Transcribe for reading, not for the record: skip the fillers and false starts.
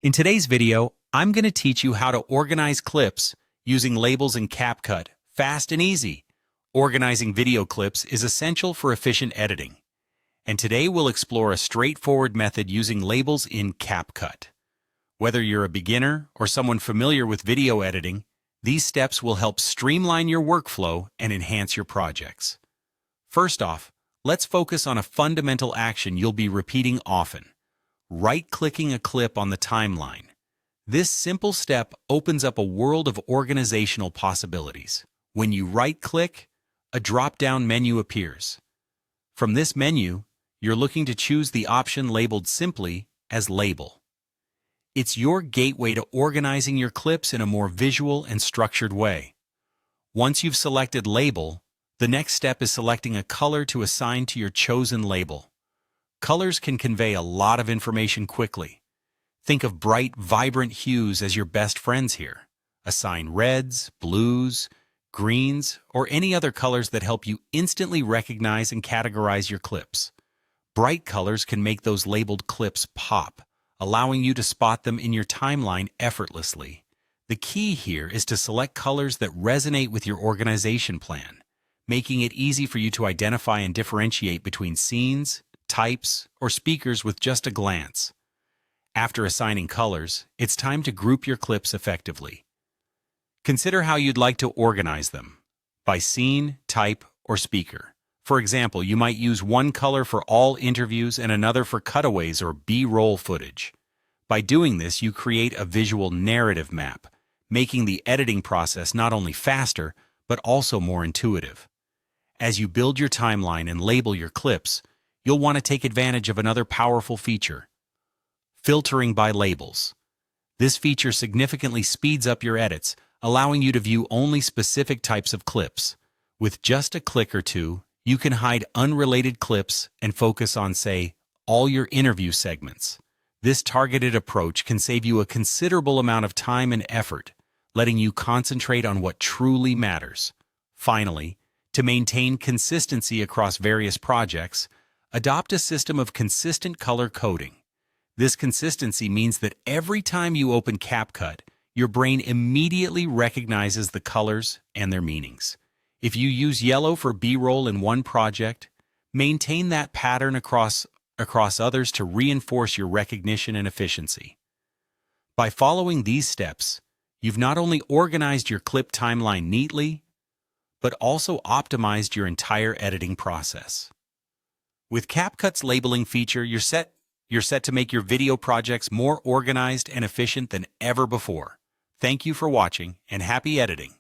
In today's video, I'm going to teach you how to organize clips using labels in CapCut, fast and easy. Organizing video clips is essential for efficient editing. And today we'll explore a straightforward method using labels in CapCut. Whether you're a beginner or someone familiar with video editing, these steps will help streamline your workflow and enhance your projects. First off, let's focus on a fundamental action you'll be repeating often: right-clicking a clip on the timeline. This simple step opens up a world of organizational possibilities. When you right-click, a drop-down menu appears. From this menu, you're looking to choose the option labeled simply as Label. It's your gateway to organizing your clips in a more visual and structured way. Once you've selected Label, the next step is selecting a color to assign to your chosen label. Colors can convey a lot of information quickly. Think of bright, vibrant hues as your best friends here. Assign reds, blues, greens, or any other colors that help you instantly recognize and categorize your clips. Bright colors can make those labeled clips pop, allowing you to spot them in your timeline effortlessly. The key here is to select colors that resonate with your organization plan, making it easy for you to identify and differentiate between scenes, types, or speakers with just a glance. After assigning colors, it's time to group your clips effectively. Consider how you'd like to organize them: by scene, type, or speaker. For example, you might use one color for all interviews and another for cutaways or B-roll footage. By doing this, you create a visual narrative map, making the editing process not only faster, but also more intuitive. As you build your timeline and label your clips, you'll want to take advantage of another powerful feature: filtering by labels. This feature significantly speeds up your edits, allowing you to view only specific types of clips. With just a click or two, you can hide unrelated clips and focus on, say, all your interview segments. This targeted approach can save you a considerable amount of time and effort, letting you concentrate on what truly matters. Finally, to maintain consistency across various projects, adopt a system of consistent color coding. This consistency means that every time you open CapCut, your brain immediately recognizes the colors and their meanings. If you use yellow for B-roll in one project, maintain that pattern across others to reinforce your recognition and efficiency. By following these steps, you've not only organized your clip timeline neatly, but also optimized your entire editing process. With CapCut's labeling feature, you're set to make your video projects more organized and efficient than ever before. Thank you for watching, and happy editing.